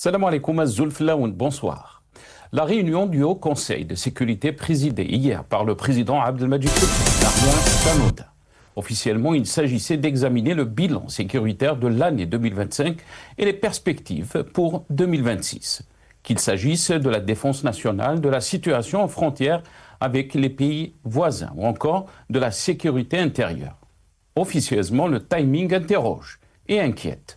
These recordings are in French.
Salam alaikum Zulflaoun, bonsoir. La réunion du Haut Conseil de sécurité présidée hier par le président Abdelmadjid Tebboune n'a rien d'anodin. Officiellement, il s'agissait d'examiner le bilan sécuritaire de l'année 2025 et les perspectives pour 2026. Qu'il s'agisse de la défense nationale, de la situation aux frontières avec les pays voisins ou encore de la sécurité intérieure. Officieusement, le timing interroge et inquiète.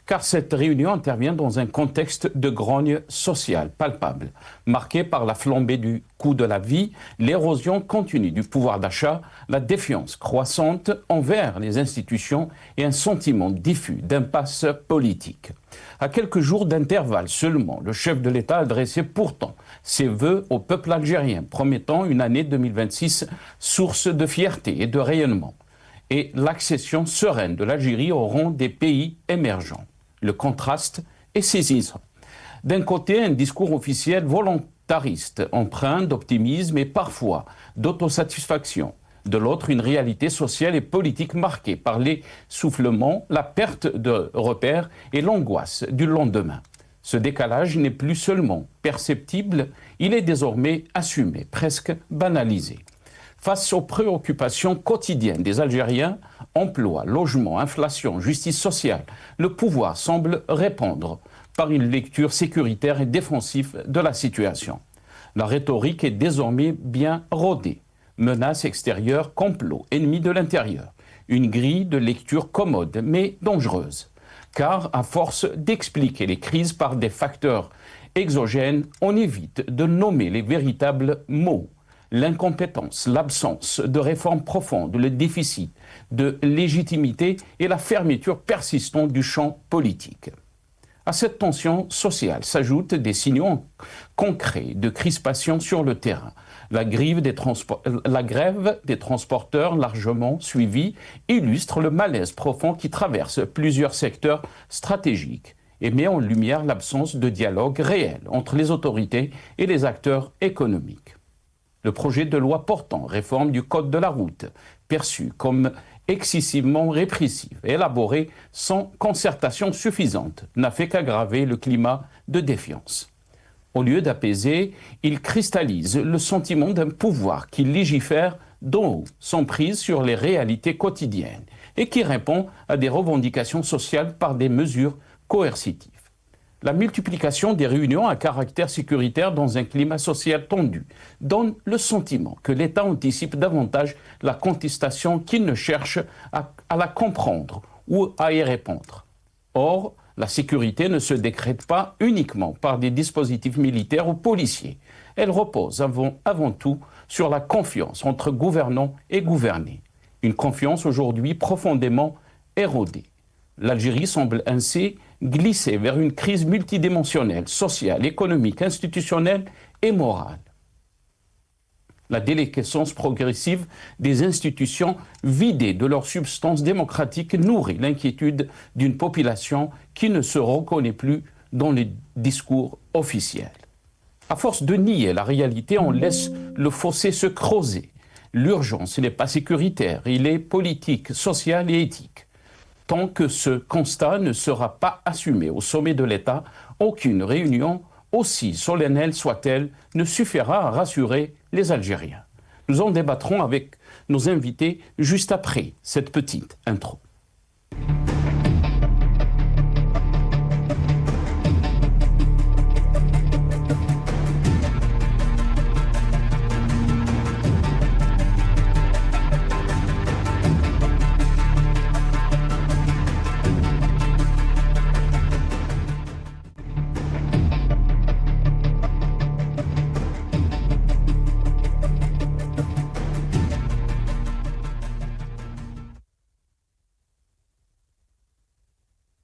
Car cette réunion intervient dans un contexte de grogne sociale palpable, marqué par la flambée du coût de la vie, l'érosion continue du pouvoir d'achat, la défiance croissante envers les institutions et un sentiment diffus d'impasse politique. À quelques jours d'intervalle seulement, le chef de l'État adressait pourtant ses vœux au peuple algérien, promettant une année 2026 source de fierté et de rayonnement, et l'accession sereine de l'Algérie au rang des pays émergents. Le contraste est saisissant. D'un côté, un discours officiel volontariste, empreint d'optimisme et parfois d'autosatisfaction. De l'autre, une réalité sociale et politique marquée par l'essoufflement, la perte de repères et l'angoisse du lendemain. Ce décalage n'est plus seulement perceptible, il est désormais assumé, presque banalisé. Face aux préoccupations quotidiennes des Algériens, emploi, logement, inflation, justice sociale, le pouvoir semble répondre par une lecture sécuritaire et défensive de la situation. La rhétorique est désormais bien rodée. Menaces extérieures, complot, ennemis de l'intérieur. Une grille de lecture commode, mais dangereuse. Car, à force d'expliquer les crises par des facteurs exogènes, on évite de nommer les véritables maux. L'incompétence, l'absence de réformes profondes, le déficit de légitimité et la fermeture persistante du champ politique. À cette tension sociale s'ajoutent des signaux concrets de crispation sur le terrain. La grève des transporteurs, largement suivie, illustre le malaise profond qui traverse plusieurs secteurs stratégiques et met en lumière l'absence de dialogue réel entre les autorités et les acteurs économiques. Le projet de loi portant réforme du code de la route, perçu comme excessivement répressif et élaboré sans concertation suffisante, n'a fait qu'aggraver le climat de défiance. Au lieu d'apaiser, il cristallise le sentiment d'un pouvoir qui légifère d'en haut, sans prise sur les réalités quotidiennes et qui répond à des revendications sociales par des mesures coercitives. La multiplication des réunions à caractère sécuritaire dans un climat social tendu donne le sentiment que l'État anticipe davantage la contestation qu'il ne cherche à la comprendre ou à y répondre. Or, la sécurité ne se décrète pas uniquement par des dispositifs militaires ou policiers. Elle repose avant tout sur la confiance entre gouvernants et gouvernés. Une confiance aujourd'hui profondément érodée. L'Algérie semble ainsi glisser vers une crise multidimensionnelle, sociale, économique, institutionnelle et morale. La déliquescence progressive des institutions vidées de leur substance démocratique nourrit l'inquiétude d'une population qui ne se reconnaît plus dans les discours officiels. À force de nier la réalité, on laisse le fossé se creuser. L'urgence n'est pas sécuritaire, il est politique, social et éthique. Tant que ce constat ne sera pas assumé au sommet de l'État, aucune réunion, aussi solennelle soit-elle, ne suffira à rassurer les Algériens. Nous en débattrons avec nos invités juste après cette petite intro.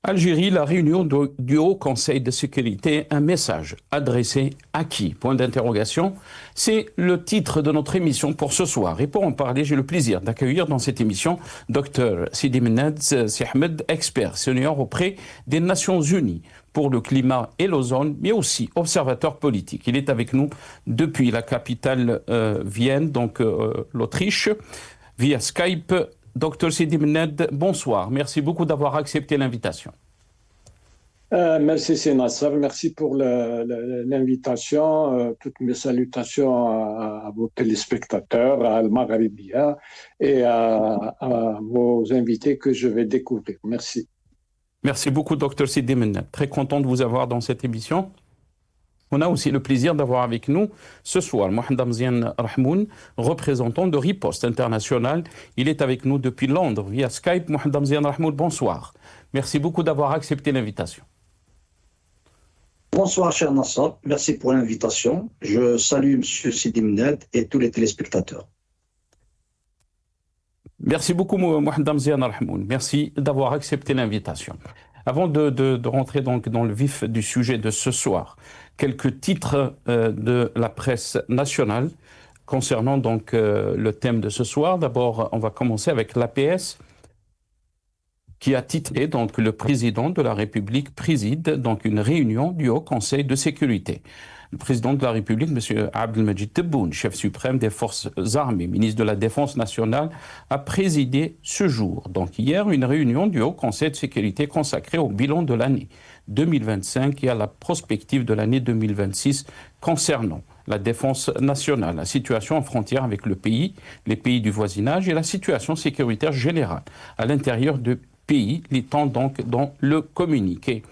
Algérie, la réunion du Haut Conseil de sécurité, un message adressé à qui? Point d'interrogation. C'est le titre de notre émission pour ce soir. Et pour en parler, j'ai le plaisir d'accueillir dans cette émission Dr Sidi Mennad Ahmed, expert senior auprès des Nations Unies pour le climat et l'ozone, mais aussi observateur politique. Il est avec nous depuis la capitale Vienne, donc l'Autriche, via Skype. Dr Sidi Mennad, bonsoir. Merci beaucoup d'avoir accepté l'invitation. Merci Sénassar, merci pour l'invitation. Toutes mes salutations à vos téléspectateurs, à Al Maghribia et à vos invités que je vais découvrir. Merci. Merci beaucoup, Dr Sidi Mennet. Très content de vous avoir dans cette émission. On a aussi le plaisir d'avoir avec nous ce soir Mohamed Amzian Rahmoun, représentant de Riposte International. Il est avec nous depuis Londres via Skype. Mohamed Amzian Rahmoun, bonsoir. Merci beaucoup d'avoir accepté l'invitation. Bonsoir, cher Nassar. Merci pour l'invitation. Je salue M. Sidi Mennet et tous les téléspectateurs. Merci beaucoup, Mohamed Amzian Rahmoun. Merci d'avoir accepté l'invitation. Avant de rentrer donc dans le vif du sujet de ce soir, quelques titres de la presse nationale concernant donc le thème de ce soir. D'abord, on va commencer avec l'APS qui a titré donc le président de la République préside donc une réunion du Haut Conseil de sécurité. Le président de la République, M. Abdelmajid Tebboune, chef suprême des forces armées, ministre de la Défense nationale, a présidé ce jour, donc hier, une réunion du Haut Conseil de sécurité consacrée au bilan de l'année 2025 et à la prospective de l'année 2026 concernant la défense nationale, la situation en frontière avec le pays, les pays du voisinage et la situation sécuritaire générale à l'intérieur du pays, l'étant donc dans le communiqué.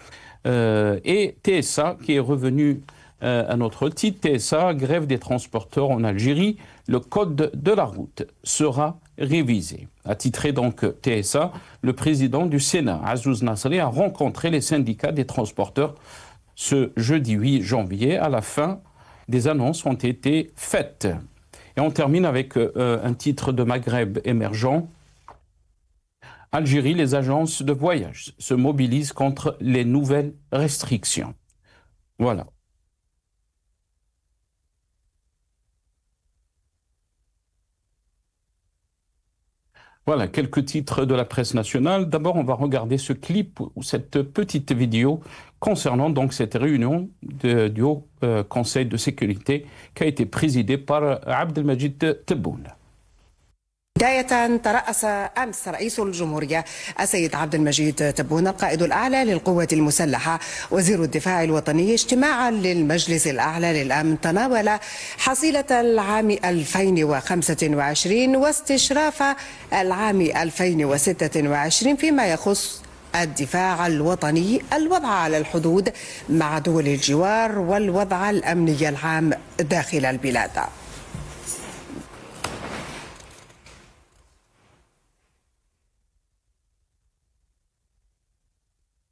Et TSA qui est revenu à notre titre, TSA, grève des transporteurs en Algérie, le code de la route sera révisé. Attitré donc TSA, le président du Sénat, Azouz Nasri, a rencontré les syndicats des transporteurs ce jeudi 8 janvier. À la fin, des annonces ont été faites. Et on termine avec un titre de Maghreb émergent. Algérie, les agences de voyage se mobilisent contre les nouvelles restrictions. Voilà. Voilà, quelques titres de la presse nationale. D'abord, on va regarder ce clip ou cette petite vidéo concernant donc cette réunion du Haut Conseil de sécurité qui a été présidée par Abdelmajid Tebboune. بداية ترأس أمس رئيس الجمهورية السيد عبد المجيد تبون القائد الأعلى للقوات المسلحة وزير الدفاع الوطني اجتماعا للمجلس الأعلى للأمن تناول حصيلة العام 2025 واستشراف العام 2026 فيما يخص الدفاع الوطني، الوضع على الحدود مع دول الجوار والوضع الأمني العام داخل البلاد.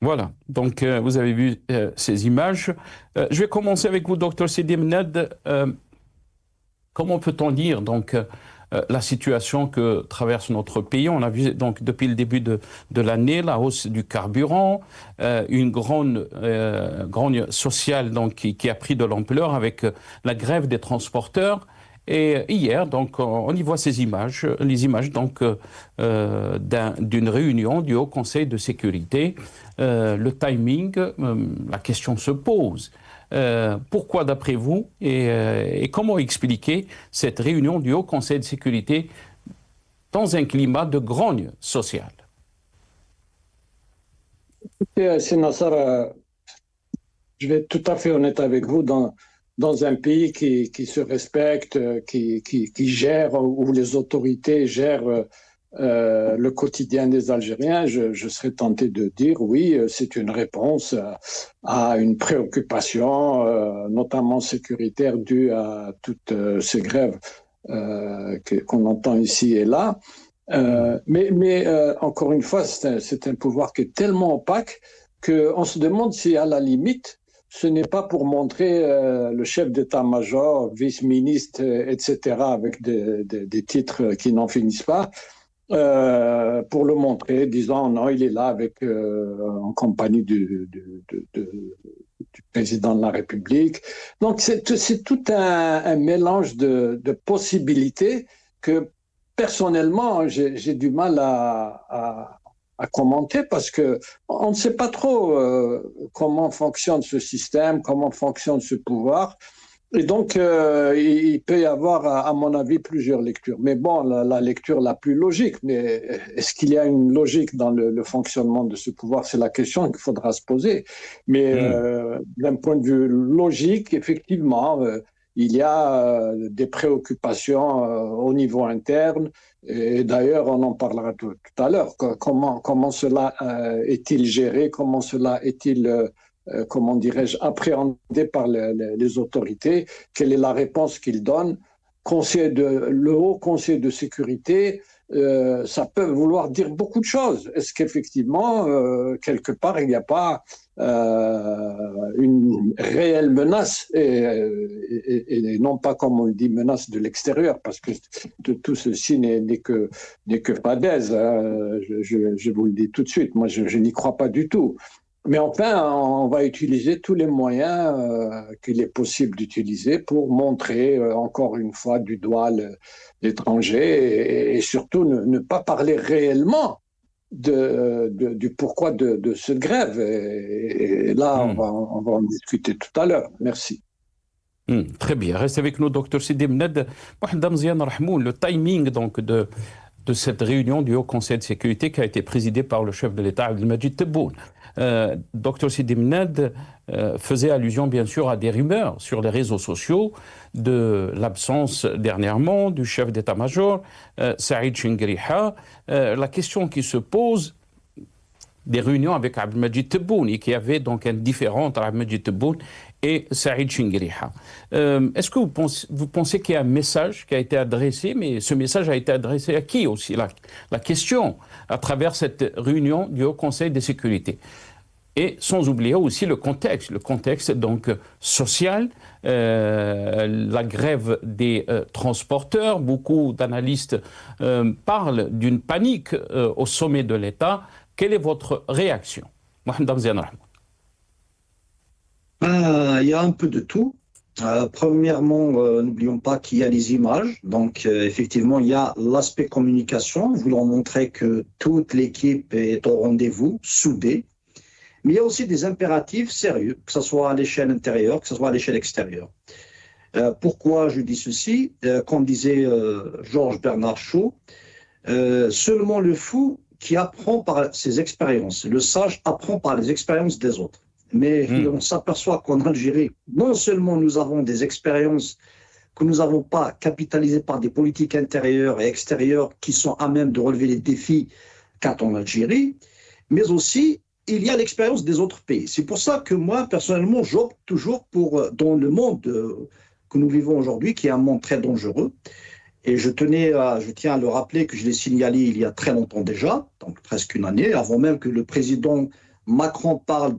Voilà, donc vous avez vu ces images. Je vais commencer avec vous, Dr Sidi Mennet. Comment peut-on dire donc la situation que traverse notre pays? On a vu donc depuis le début de l'année la hausse du carburant, une grande grogne sociale donc qui a pris de l'ampleur avec la grève des transporteurs. Et hier, donc, on y voit ces images, les images donc d'une réunion du Haut Conseil de sécurité. Le timing, la question se pose. Pourquoi, d'après vous, et comment expliquer cette réunion du Haut Conseil de sécurité dans un climat de grogne sociale? C'est Nassar, je vais être tout à fait honnête avec vous. Dans un pays qui se respecte, qui gère, où les autorités gèrent le quotidien des Algériens, je serais tenté de dire oui, c'est une réponse à une préoccupation, notamment sécuritaire, due à toutes ces grèves qu'on entend ici et là. Mais encore une fois, c'est un pouvoir qui est tellement opaque qu'on se demande si, à la limite, ce n'est pas pour montrer le chef d'état-major, vice-ministre, etc., avec des titres qui n'en finissent pas, pour le montrer, disant non, il est là avec, en compagnie du président de la République. Donc c'est tout un mélange de possibilités que personnellement j'ai du mal à commenter parce que on ne sait pas trop comment fonctionne ce système, comment fonctionne ce pouvoir. Et donc, il peut y avoir, à mon avis, plusieurs lectures. Mais bon, la lecture la plus logique, mais est-ce qu'il y a une logique dans le fonctionnement de ce pouvoir? C'est la question qu'il faudra se poser. Mais d'un point de vue logique, effectivement, il y a des préoccupations au niveau interne. Et d'ailleurs, on en parlera tout à l'heure. Comment cela est-il géré? Comment cela est-il comment dirais-je, appréhendé par les autorités? Quelle est la réponse qu'ils donnent? Le Haut Conseil de sécurité, ça peut vouloir dire beaucoup de choses. Est-ce qu'effectivement, quelque part, il n'y a pas une réelle menace et non pas, comme on le dit, menace de l'extérieur, parce que tout ceci n'est que fadaise. Je vous le dis tout de suite. Moi, je n'y crois pas du tout. Mais enfin, on va utiliser tous les moyens qu'il est possible d'utiliser pour montrer encore une fois du doigt l'étranger et surtout ne pas parler réellement du pourquoi de cette grève. Et là, on va en discuter tout à l'heure. Merci. Très bien. Restez avec nous, docteur Sidi Mned. Le timing donc de cette réunion du Haut Conseil de sécurité qui a été présidée par le chef de l'État Abdelmadjid Tebboune. Dr Sidi Mned faisait allusion bien sûr à des rumeurs sur les réseaux sociaux de l'absence dernièrement du chef d'état-major Saïd Chengueriha. La question qui se pose des réunions avec Abdelmadjid Tebboune et qu'il y avait donc un différend entre Abdelmadjid Tebboune et Saïd Chengueriha. Est-ce que vous pensez qu'il y a un message qui a été adressé, mais ce message a été adressé à qui aussi? La question à travers cette réunion du Haut Conseil de sécurité. Et sans oublier aussi le contexte donc social, la grève des transporteurs. Beaucoup d'analystes parlent d'une panique au sommet de l'État. Quelle est votre réaction? Mohamed Amzian Rahman. Il y a un peu de tout. Premièrement, n'oublions pas qu'il y a les images. Donc, effectivement, il y a l'aspect communication, voulant montrer que toute l'équipe est au rendez-vous, soudée. Mais il y a aussi des impératifs sérieux, que ce soit à l'échelle intérieure, que ce soit à l'échelle extérieure. Pourquoi je dis ceci? Comme disait Georges Bernard Shaw, seulement le fou qui apprend par ses expériences, le sage apprend par les expériences des autres. Mais on s'aperçoit qu'en Algérie, non seulement nous avons des expériences que nous n'avons pas capitalisées par des politiques intérieures et extérieures qui sont à même de relever les défis qu'a en Algérie, mais aussi il y a l'expérience des autres pays. C'est pour ça que moi, personnellement, j'opte toujours pour, dans le monde que nous vivons aujourd'hui, qui est un monde très dangereux, et je tiens à le rappeler que je l'ai signalé il y a très longtemps déjà, donc presque une année, avant même que le président Macron parle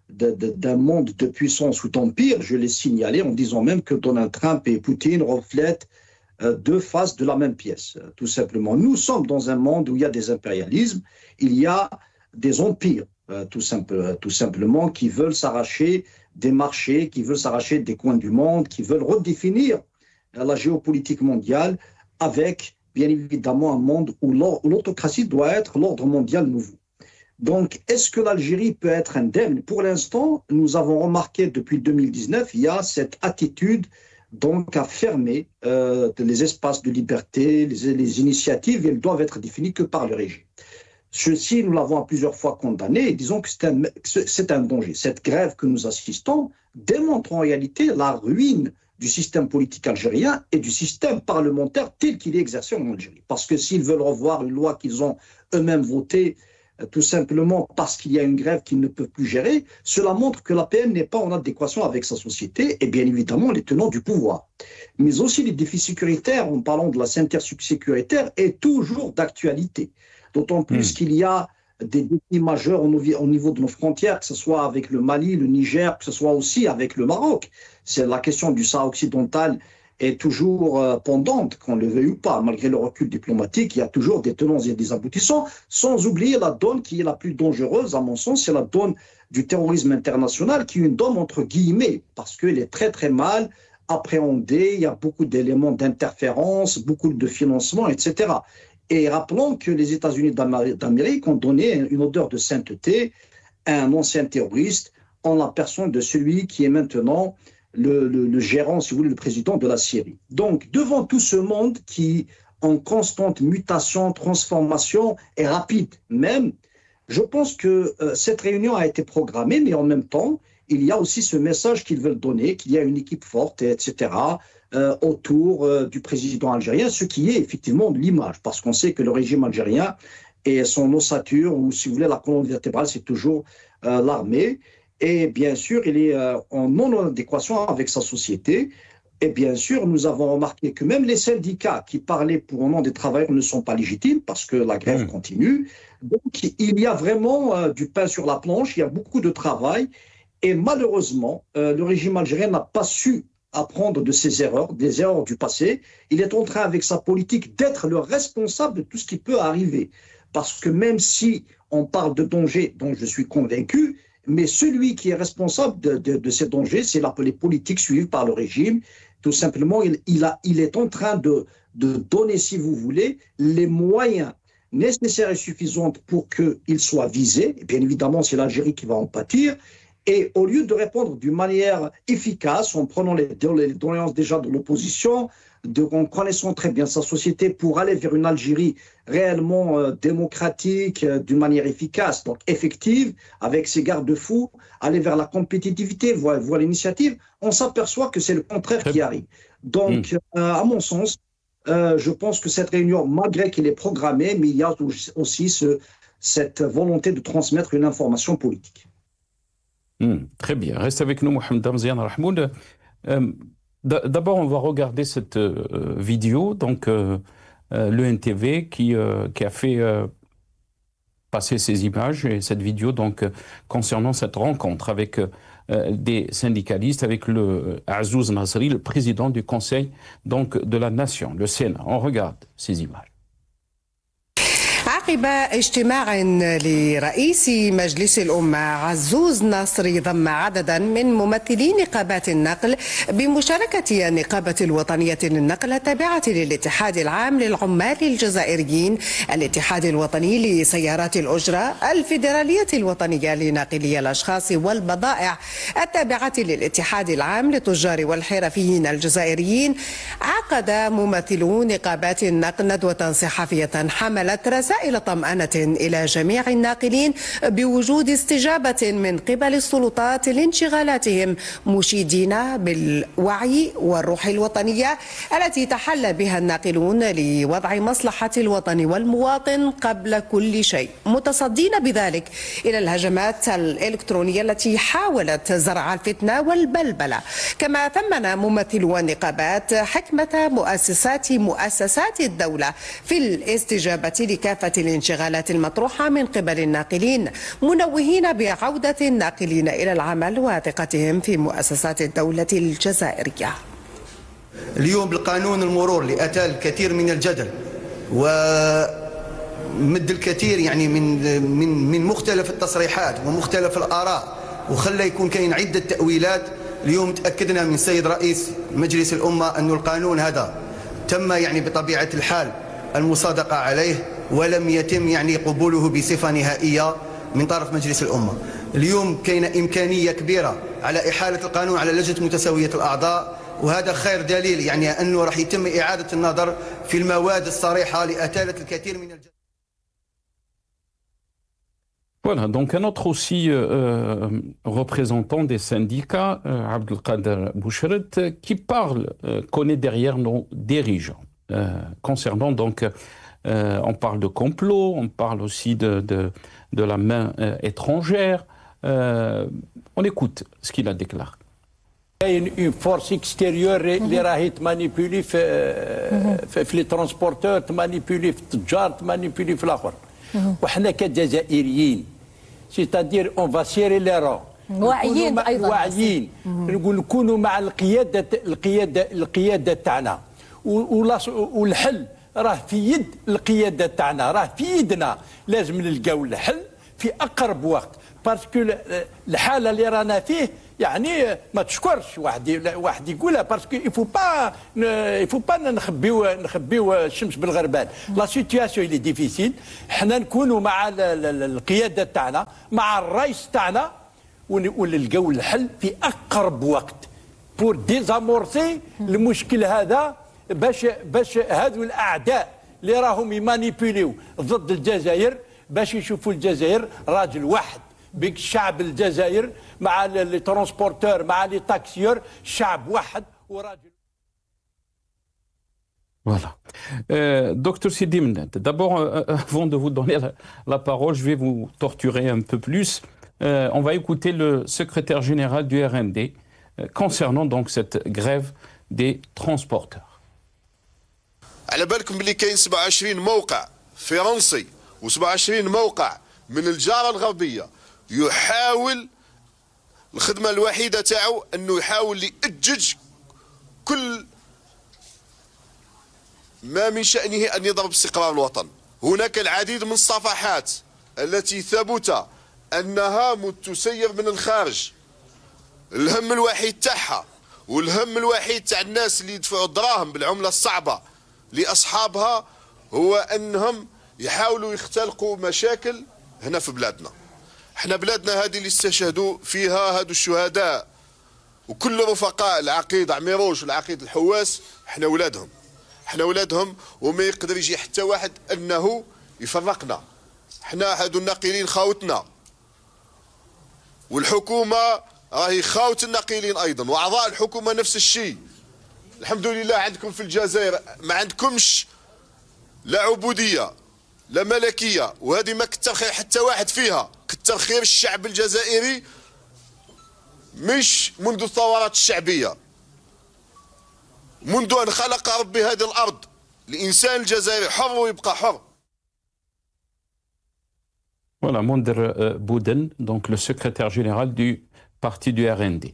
d'un monde de puissance ou d'empire, je l'ai signalé en disant même que Donald Trump et Poutine reflètent deux faces de la même pièce, tout simplement. Nous sommes dans un monde où il y a des impérialismes, il y a des empires, tout simplement, qui veulent s'arracher des marchés, qui veulent s'arracher des coins du monde, qui veulent redéfinir la géopolitique mondiale avec, bien évidemment, un monde où l'autocratie doit être l'ordre mondial nouveau. Donc, est-ce que l'Algérie peut être indemne? Pour l'instant, nous avons remarqué depuis 2019, il y a cette attitude donc à fermer les espaces de liberté, les initiatives, elles doivent être définies que par le régime. Ceci, nous l'avons plusieurs fois condamné, et disons que c'est un danger. Cette grève que nous assistons démontre en réalité la ruine du système politique algérien et du système parlementaire tel qu'il est exercé en Algérie. Parce que s'ils veulent revoir une loi qu'ils ont eux-mêmes votée, tout simplement parce qu'il y a une grève qu'ils ne peuvent plus gérer, cela montre que l'APN n'est pas en adéquation avec sa société et bien évidemment les tenants du pouvoir. Mais aussi les défis sécuritaires, en parlant de la ceinture sécuritaire, est toujours d'actualité. D'autant plus qu'il y a des défis majeurs au niveau de nos frontières, que ce soit avec le Mali, le Niger, que ce soit aussi avec le Maroc. C'est la question du Sahara occidental est toujours pendante, qu'on le veuille ou pas. Malgré le recul diplomatique, il y a toujours des tenants et des aboutissants, sans oublier la donne qui est la plus dangereuse, à mon sens, c'est la donne du terrorisme international, qui est une donne entre guillemets, parce qu'elle est très très mal appréhendée, il y a beaucoup d'éléments d'interférence, beaucoup de financement, etc. Et rappelons que les États-Unis d'Amérique ont donné une odeur de sainteté à un ancien terroriste en la personne de celui qui est maintenant le gérant, si vous voulez, le président de la Syrie. Donc, devant tout ce monde qui en constante mutation, transformation et rapide même, je pense que cette réunion a été programmée, mais en même temps, il y a aussi ce message qu'ils veulent donner, qu'il y a une équipe forte, etc., autour du président algérien, ce qui est effectivement l'image, parce qu'on sait que le régime algérien et son ossature, ou si vous voulez, la colonne vertébrale, c'est toujours l'armée. Et bien sûr, il est en non-adéquation avec sa société. Et bien sûr, nous avons remarqué que même les syndicats qui parlaient pour le nom des travailleurs ne sont pas légitimes parce que la grève continue. Donc, il y a vraiment du pain sur la planche, il y a beaucoup de travail. Et malheureusement, le régime algérien n'a pas su apprendre de ses erreurs, des erreurs du passé. Il est en train, avec sa politique, d'être le responsable de tout ce qui peut arriver. Parce que même si on parle de dangers dont je suis convaincu, mais celui qui est responsable de ces dangers, c'est les politiques suivies par le régime. Tout simplement, il est en train de donner, si vous voulez, les moyens nécessaires et suffisants pour qu'il soit visé. Et bien évidemment, c'est l'Algérie qui va en pâtir. Et au lieu de répondre d'une manière efficace, en prenant les doléances déjà de l'opposition, en connaissant très bien sa société pour aller vers une Algérie réellement démocratique, d'une manière efficace, donc effective, avec ses garde-fous, aller vers la compétitivité, voir l'initiative, on s'aperçoit que c'est le contraire qui arrive. Donc, à mon sens, je pense que cette réunion, malgré qu'elle est programmée, mais il y a aussi cette volonté de transmettre une information politique. Très bien. Reste avec nous, Mohamed Damzian Rahmoud. D'abord, on va regarder cette vidéo, donc l'ENTV qui a fait passer ces images et cette vidéo donc concernant cette rencontre avec des syndicalistes, avec le Azouz Nasri, le président du Conseil donc de la Nation, le Sénat. On regarde ces images. عقب اجتماع لرئيس مجلس الأمة عزوز ناصري ضم عددا من ممثلي نقابات النقل بمشاركة النقابة الوطنية للنقل التابعة للاتحاد العام للعمال الجزائريين، الاتحاد الوطني لسيارات الأجرة، الفيدرالية الوطنية لناقلي الأشخاص والبضائع التابعة للاتحاد العام للتجار والحرفيين الجزائريين، عقد ممثلو نقابات النقل ندوة صحفية حملت رسائل طمأنة إلى جميع الناقلين بوجود استجابة من قبل السلطات لانشغالاتهم، مشيدين بالوعي والروح الوطنية التي تحلى بها الناقلون لوضع مصلحة الوطن والمواطن قبل كل شيء، متصدين بذلك إلى الهجمات الإلكترونية التي حاولت زرع الفتنة والبلبلة. كما ثمن ممثلو النقابات حكمة مؤسسات الدولة في الاستجابة لكافة الانشغالات المطروحة من قبل الناقلين، منوهين بعودة الناقلين إلى العمل وثقتهم في مؤسسات الدولة الجزائرية. اليوم بالقانون المرور اللي أتى الكثير من الجدل ومد الكثير يعني من مختلف التصريحات ومختلف الآراء وخلى يكون كاين عدة تأويلات. اليوم تأكدنا من السيد رئيس مجلس الأمة أن القانون هذا تم يعني بطبيعة الحال المصادقة عليه ولم يتم يعني قبوله بصفة نهائية من طرف مجلس الأمة. اليوم كاين إمكانية كبيرة على إحالة القانون على لجنة متساوية الأعضاء، وهذا خير دليل يعني أنه راح يتم إعادة النظر في المواد الصريحة لأتالة الكثير من الجدل. Voilà, donc un autre aussi représentant des syndicats, Abdelkader Boucheret, qui parle, connaît derrière nos dirigeants. Concernant donc, on parle de complot, on parle aussi de la main étrangère. On écoute ce qu'il a déclaré. Une force extérieure اللي راهي تمانيبولي في لي ترونسبورتور، تمانيبولي في التجار، تمانيبولي في الاخر. وحنا كجزائريين سيتادير اون فا سيري لي رون، واعيين ايضا، واعيين نقول نكونوا مع القياده تاعنا، والحل راه في يد القياده تاعنا، راه في يدنا. لازم نلقاو الحل في اقرب وقت، باسكو الحاله اللي رانا فيه يعني ما تشكرش واحد يقولها، باسكو يفو با نخبيو الشمس بالغربال. لا سيتياسيون اللي ديفيسيل، حنا نكونوا مع القياده تاعنا، مع الرئيس تاعنا، ونلقاو الحل في اقرب وقت، بور ديزامورسي المشكل هذا باش هذو الاعداء اللي راهم يمانيبيليو ضد الجزائر باش يشوفوا الجزائر راجل واحد بك الشعب الجزائر مع لي ترونسبورتور مع لي تاكسيور شعب واحد وراجل. Voilà. Docteur Sidi Mned, d'abord, avant de vous donner la parole, je vais vous torturer un peu plus. On va écouter le secrétaire général du RND concernant donc cette grève des transporteurs. على بالكم بلي كاين 27 موقع فرنسي و27 موقع من الجارة الغربية يحاول الخدمة الوحيدة تاعو انه يحاول يأجج كل ما من شأنه أن يضرب استقرار الوطن. هناك العديد من الصفحات التي ثبت أنها تسير من الخارج. الهم الوحيد تاعها والهم الوحيد تاع الناس اللي يدفعوا الدراهم بالعملة الصعبة لأصحابها هو أنهم يحاولوا يختلقوا مشاكل هنا في بلادنا. احنا بلادنا هذه اللي استشهدوا فيها هادو الشهداء وكل رفقاء العقيد عميروش والعقيد الحواس احنا ولادهم. احنا ولادهم وما يقدر يجي حتى واحد انه يفرقنا. احنا هادو الناقلين خاوتنا والحكومه راهي خاوت الناقلين ايضا واعضاء الحكومه نفس الشيء. الحمد لله عندكم في الجزائر ما عندكمش لا عبوديه لا ملكيه وهذه ما كتر خير حتى واحد فيها. كتر خير الشعب الجزائري مش منذ الثورات الشعبيه منذ أن خلق ربي هذه الأرض. الإنسان الجزائري حر ويبقى حر. Voilà, Monder Bouden, donc le secrétaire général du parti du RND.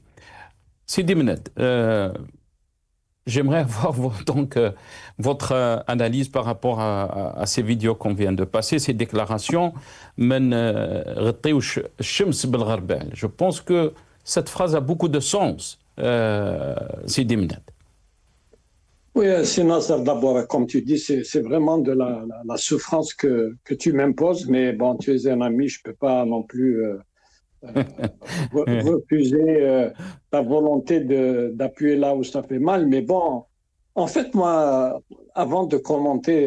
Sidi Mned, j'aimerais avoir donc votre analyse par rapport à ces vidéos qu'on vient de passer, ces déclarations. Je pense que cette phrase a beaucoup de sens, Sidi Mned. Oui, c'est Nasser, d'abord, comme tu dis, c'est vraiment de la souffrance que tu m'imposes, mais bon, tu es un ami, je ne peux pas non plus refuser ta volonté d'appuyer là où ça fait mal. Mais bon, en fait, moi, avant de commenter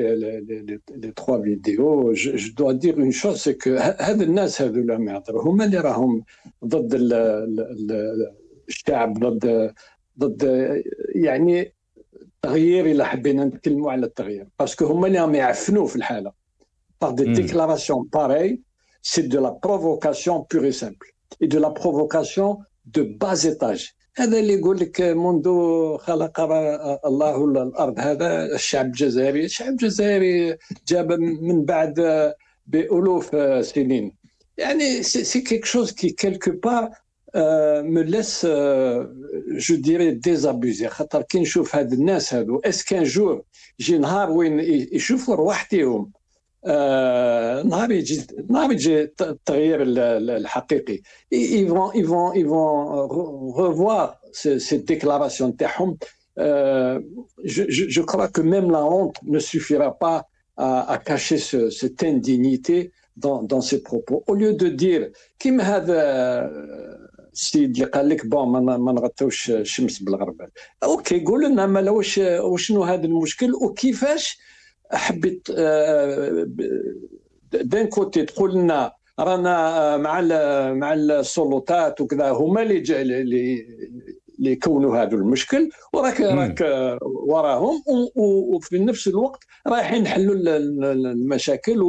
les trois vidéos, je dois dire une chose, c'est que هذا الناس هذولا ما يعطروا هما اللي راهم ضد الشعب ضد يعني التغيير إلا حبينا نتكلموا على التغيير باسكو هما اللي راهم يعفنوا في الحالة par des déclarations pareilles, c'est de la provocation pure et simple et de la provocation de bas étage. هذا اللي يقول لك منذ خلق الله الأرض هذا الشعب الجزائري جاب من بعد بألوف سنين. يعني c'est quelque chose qui quelque part me laisse je dirais désabusé. خاطر كي نشوف هاد الناس هادو اسكان جور يجي نهار وين يشوفوا رواحتهم نهار يجي التغيير الحقيقي. ils vont revoir ces déclarations تاعهم. Je crois que même la honte ne suffira pas à cacher cette indignité dans ses propos. Au lieu de dire كيما هذا السيد اللي قال لك بون ما نغطيوش الشمس بالغربال، اوكي قول لنا مالا وشنو هذا المشكل وكيفاش حبيت دان كوتي تقول لنا رانا مع السلطات وكذا هما اللي يكونوا هذا المشكل وراك وراهم وفي نفس الوقت رايحين نحلوا المشاكل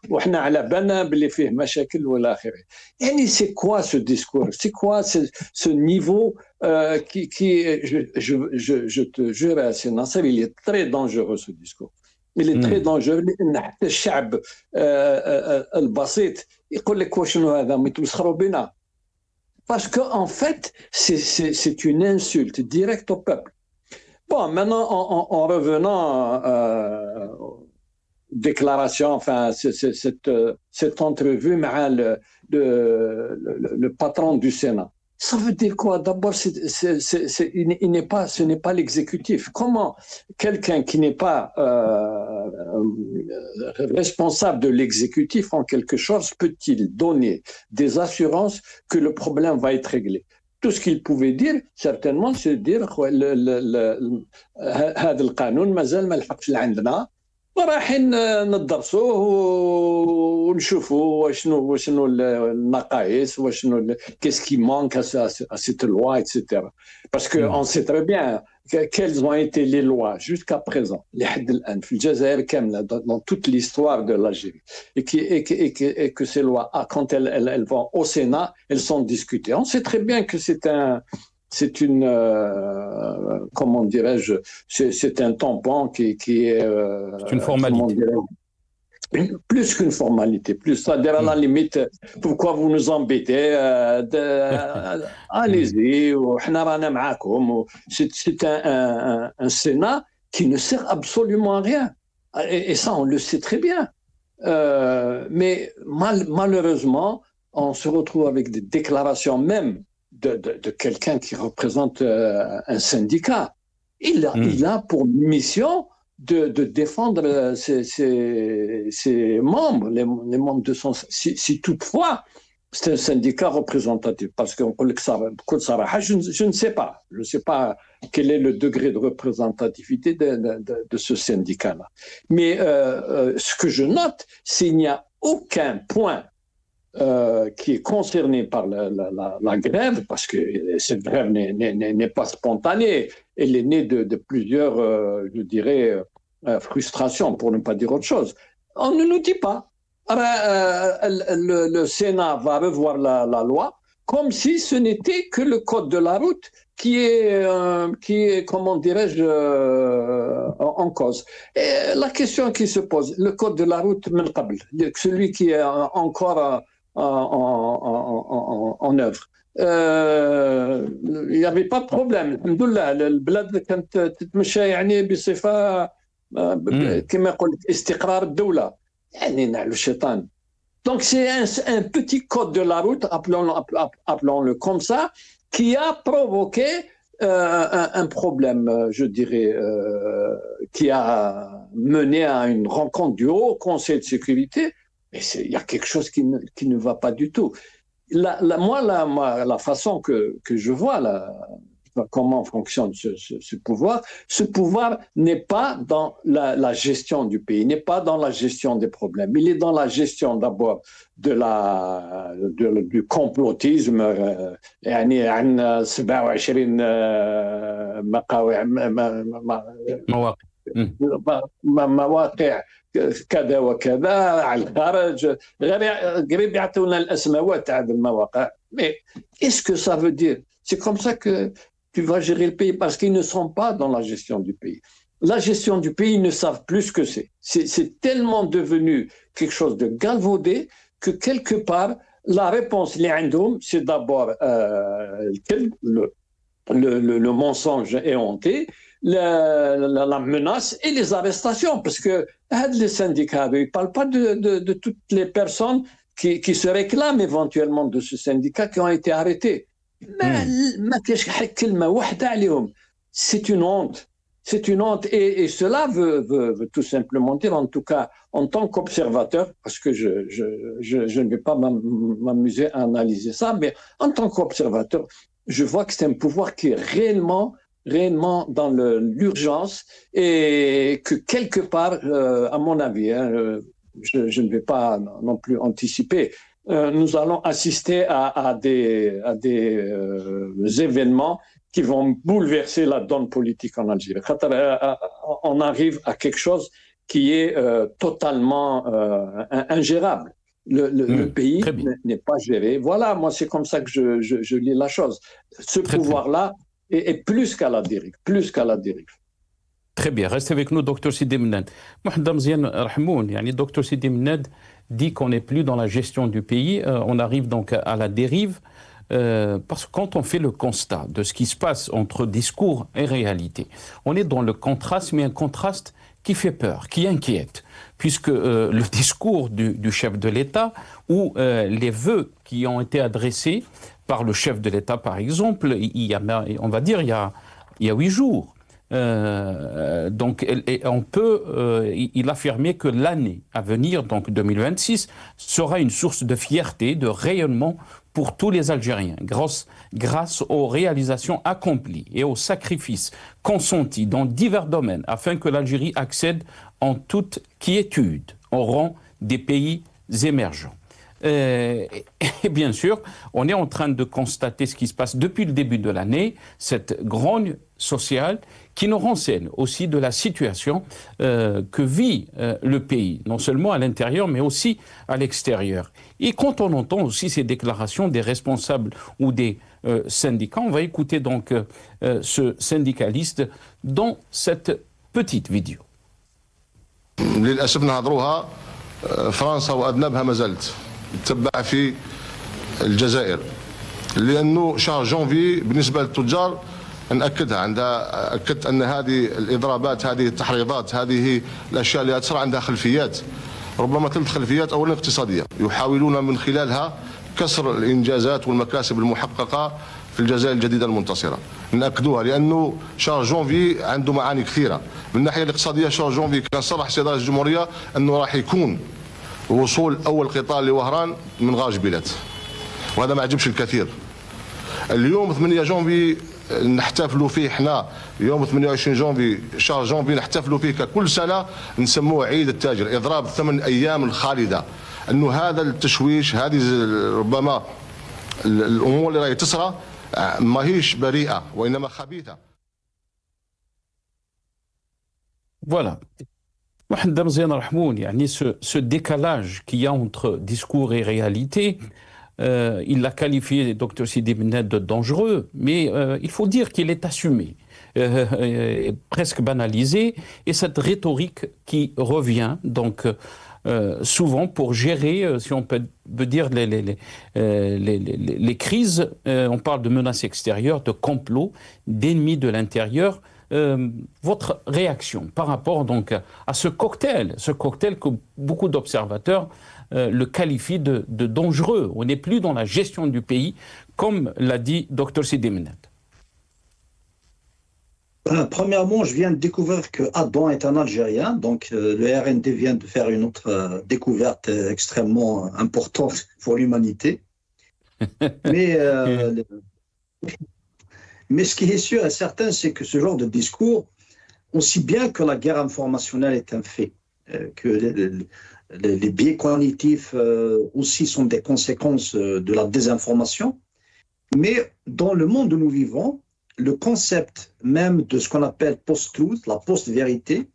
وحنا على بالنا باللي فيه مشاكل والى اخره. يعني سي كوا سو ديسكور سي كوا سو نيفو qui je te jure سي ناصر il est très dangereux ce discours. Il est très dangereux لان حتى الشعب البسيط يقول لك وشنو هذا متمسخروا بنا. Parce qu'en fait, c'est une insulte directe au peuple. Bon, maintenant, en revenant aux déclarations, enfin, cette entrevue avec le patron du Sénat, ça veut dire quoi? D'abord, ce n'est pas l'exécutif. Comment quelqu'un qui n'est pas responsable de l'exécutif en quelque chose peut-il donner des assurances que le problème va être réglé? tout ce qu'il pouvait dire, certainement, c'est dire هذا القانون مازال ما لحقش لعندنا ورايحين ندرسوه ونشوفوا وشنو النقائص وشنو qu'est-ce qui manque à cette loi, etc. Parce qu'on sait très bien quelles ont été les lois jusqu'à présent لحد الآن في الجزائر كاملة dans toute l'histoire de l'Algérie et que ces lois, quand elles vont au Sénat, elles sont discutées. On sait très bien que c'est une, comment dirais-je, c'est un tampon qui est... c'est une formalité. Plus qu'une formalité, c'est-à-dire à la limite, pourquoi vous nous embêtez, allez-y, c'est un Sénat qui ne sert absolument à rien. Et ça, on le sait très bien. Mais malheureusement, on se retrouve avec des déclarations même de quelqu'un qui représente un syndicat. Il a pour mission de défendre ses membres, les membres de son... Si toutefois, c'est un syndicat représentatif, parce que je ne sais pas. Je ne sais pas quel est le degré de représentativité de ce syndicat-là. Mais ce que je note, c'est qu'il n'y a aucun point qui est concerné par la grève, parce que cette grève n'est pas spontanée, elle est née de plusieurs, je dirais, frustrations, pour ne pas dire autre chose. On ne nous dit pas. Le Sénat va revoir la loi comme si ce n'était que le code de la route qui est comment dirais-je, en cause. Et la question qui se pose, le code de la route, celui qui est encore en œuvre. Il n'y avait pas de problème. الحمد لله البلاد كانت تتمشى يعني بصفة كما قلت استقرار الدولة يعني نعلو الشيطان. Donc c'est un petit code de la route, appelons-le comme ça, qui a provoqué un problème, je dirais, qui a mené à une rencontre du Haut Conseil de sécurité. Mais il y a quelque chose qui ne va pas du tout. La façon que je vois, comment fonctionne ce pouvoir n'est pas dans la gestion du pays, n'est pas dans la gestion des problèmes. Il est dans la gestion d'abord du complotisme. يعني عن 27 مواقع كذا وكذا على الخارج قريب يعطونا الاسماوات تاع المواقع. Mais qu'est-ce que ça veut dire? C'est comme ça que tu vas gérer le pays, parce qu'ils ne sont pas dans la gestion du pays. La gestion du pays, ils ne savent plus ce que c'est. C'est tellement devenu quelque chose de galvaudé que quelque part, la réponse, c'est d'abord le mensonge éhonté, la menace et les arrestations, parce que les syndicats, ils ne parlent pas de toutes les personnes qui se réclament éventuellement de ce syndicat qui ont été arrêtés. C'est une honte. C'est une honte. Et cela veut tout simplement dire, en tout cas, en tant qu'observateur, parce que je ne vais pas m'amuser à analyser ça, mais en tant qu'observateur, je vois que c'est un pouvoir qui est réellement dans l'urgence et que quelque part, à mon avis, je ne vais pas non plus anticiper, nous allons assister à des événements qui vont bouleverser la donne politique en Algérie. On arrive à quelque chose qui est totalement ingérable. Le pays n'est pas géré. Voilà, moi c'est comme ça que je lis la chose. Ce pouvoir-là est plus qu'à la dérive. Très bien, restez avec nous, Dr Sidi Mnad. Mohamed Mziane Rahmoun, Dr Sidi Mnad dit qu'on n'est plus dans la gestion du pays, on arrive donc à la dérive, parce que quand on fait le constat de ce qui se passe entre discours et réalité, on est dans le contraste, mais un contraste qui fait peur, qui inquiète, puisque le discours du chef de l'État ou les vœux qui ont été adressés par le chef de l'État, par exemple, on va dire il y a 8 jours, donc il affirmait que l'année à venir, donc 2026, sera une source de fierté, de rayonnement pour tous les Algériens, grâce aux réalisations accomplies et aux sacrifices consentis dans divers domaines afin que l'Algérie accède en toute quiétude au rang des pays émergents. Et bien sûr, on est en train de constater ce qui se passe depuis le début de l'année, cette grogne sociale qui nous renseigne aussi de la situation que vit le pays, non seulement à l'intérieur, mais aussi à l'extérieur. Et quand on entend aussi ces déclarations des responsables ou des syndicats, on va écouter donc ce syndicaliste dans cette petite vidéo. فرنسا وأذنبها ما زالت تتبع في الجزائر لأنه شهر جونفي بالنسبة للتجار نأكدها عندها أكدت أن هذه الإضرابات هذه التحريضات هذه الأشياء اللي تصير عندها خلفيات ربما ثلاث خلفيات أولا اقتصادية يحاولون من خلالها كسر الإنجازات والمكاسب المحققة في الجزائر الجديدة المنتصرة نأكدوها لأنه شهر جونفي عنده معاني كثيرة من الناحية الاقتصادية شهر جونفي كان صرح سيد رئيس الجمهورية أنه راح يكون وصول أول قطار لوهران من غاج بلاد وهذا ما عجبش الكثير. اليوم 8 جونفي نحتفلوا فيه احنا يوم 28 جونفي شهر جونفي نحتفلوا فيه ككل سنة نسموه عيد التاجر إضراب 8 أيام الخالدة أنه هذا التشويش هذه ربما الأمور اللي راهي تصرى ماهيش بريئة وإنما خبيثة. Voilà. Mohamed Mzien Rahmoun, ce décalage qu'il y a entre discours et réalité, il l'a qualifié, Dr Sidi Bennet, de dangereux, mais il faut dire qu'il est assumé, presque banalisé, et cette rhétorique qui revient donc souvent pour gérer, si on peut dire, les crises. On parle de menaces extérieures, de complots, d'ennemis de l'intérieur. Votre réaction par rapport donc à ce cocktail que beaucoup d'observateurs le qualifient de dangereux. On n'est plus dans la gestion du pays, comme l'a dit Dr Sidi Bennet. Premièrement, je viens de découvrir que Adam est un Algérien, donc le RND vient de faire une autre découverte extrêmement importante pour l'humanité. Mais ce qui est sûr et certain, c'est que ce genre de discours, aussi bien que la guerre informationnelle est un fait, que les biais cognitifs aussi sont des conséquences de la désinformation, mais dans le monde où nous vivons, le concept même de ce qu'on appelle post-truth, la post-vérité,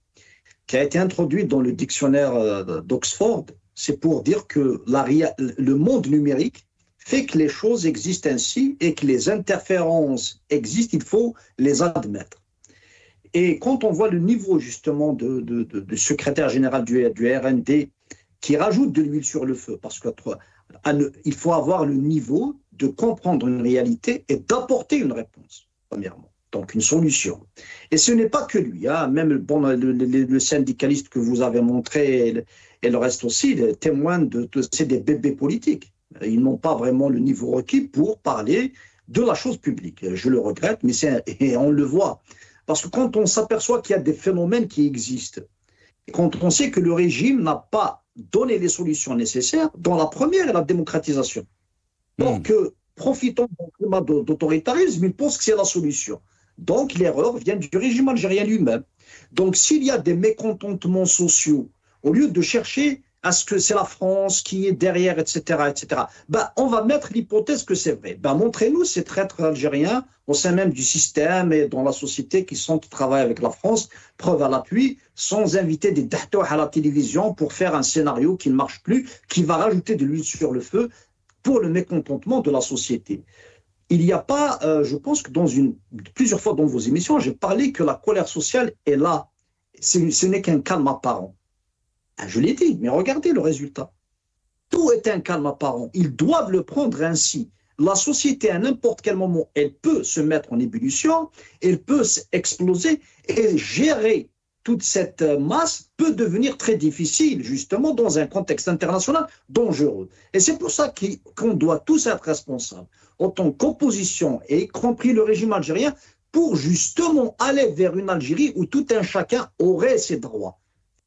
qui a été introduit dans le dictionnaire d'Oxford, c'est pour dire que le monde numérique fait que les choses existent ainsi et que les interférences existent, il faut les admettre. Et quand on voit le niveau justement du secrétaire général du RND qui rajoute de l'huile sur le feu, parce qu'il faut avoir le niveau de comprendre une réalité et d'apporter une réponse, premièrement, donc une solution. Et ce n'est pas que lui, hein, même le syndicaliste que vous avez montré et le reste aussi, témoignent c'est des bébés politiques. Ils n'ont pas vraiment le niveau requis pour parler de la chose publique. Je le regrette, mais et on le voit. Parce que quand on s'aperçoit qu'il y a des phénomènes qui existent, et quand on sait que le régime n'a pas donné les solutions nécessaires, dont la première est la démocratisation. Donc, profitant d'un climat d'autoritarisme, ils pensent que c'est la solution. Donc, l'erreur vient du régime algérien lui-même. Donc, s'il y a des mécontentements sociaux, au lieu de chercher à ce que c'est la France qui est derrière, etc., on va mettre l'hypothèse que c'est vrai. Montrez-nous ces traîtres algériens au sein même du système et dans la société qui travaillent avec la France, preuve à l'appui, sans inviter des dahtoua à la télévision pour faire un scénario qui ne marche plus, qui va rajouter de l'huile sur le feu pour le mécontentement de la société. Il n'y a pas, je pense que plusieurs fois dans vos émissions, j'ai parlé que la colère sociale est là. Ce n'est qu'un calme apparent. Je l'ai dit, mais regardez le résultat. Tout est un calme apparent. Ils doivent le prendre ainsi. La société, à n'importe quel moment, elle peut se mettre en ébullition, elle peut exploser et gérer toute cette masse peut devenir très difficile, justement, dans un contexte international dangereux. Et c'est pour ça qu'on doit tous être responsables, en tant qu'opposition, et y compris le régime algérien, pour justement aller vers une Algérie où tout un chacun aurait ses droits.